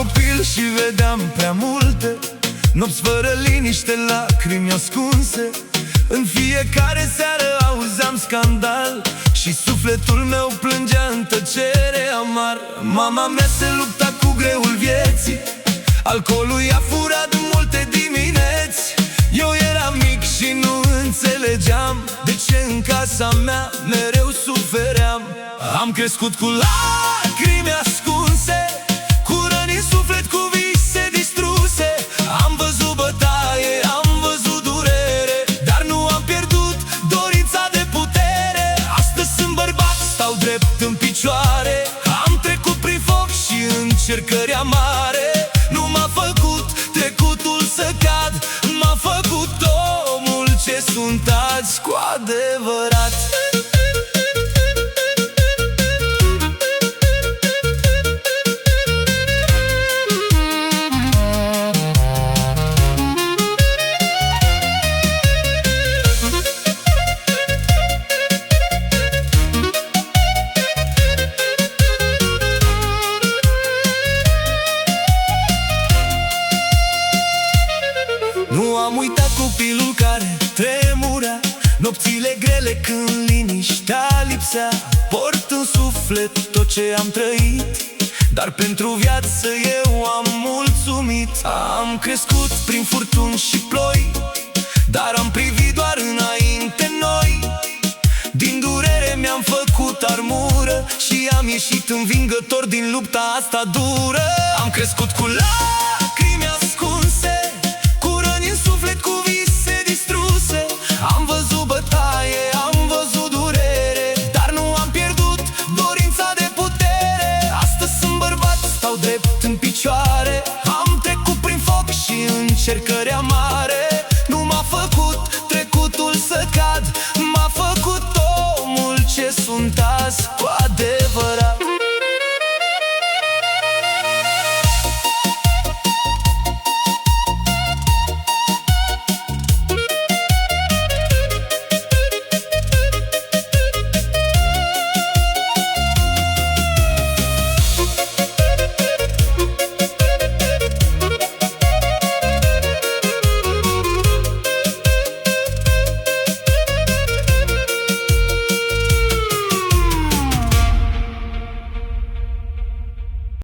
copil și vedeam prea multe nopți fără liniște, lacrimi ascunse. În fiecare seară auzeam scandal și sufletul meu plângea în tăcere amar. Mama mea se lupta cu greul vieții, alcoolul i-a furat multe dimineți. Eu eram mic și nu înțelegeam de ce în casa mea mereu sufeream. Am crescut cu lacrimi ascunse, cu răni în suflet, cu vise distruse. Am văzut bătaie, am văzut durere, dar nu am pierdut dorința de putere. Astăzi sunt bărbat, stau drept în picioare. Am trecut prin foc și încercări amare. Nu m-a făcut trecutul să cad, m-a făcut omul ce sunt azi cu adevărat. Nu am uitat copilul care tremura, nopțile grele când liniștea lipsea. Port în suflet tot ce am trăit, dar pentru viață eu am mulțumit. Am crescut prin furtuni și ploi, dar am privit doar înainte noi. Din durere mi-am făcut armură și am ieșit învingător din lupta asta dură. Am crescut cu lacrimi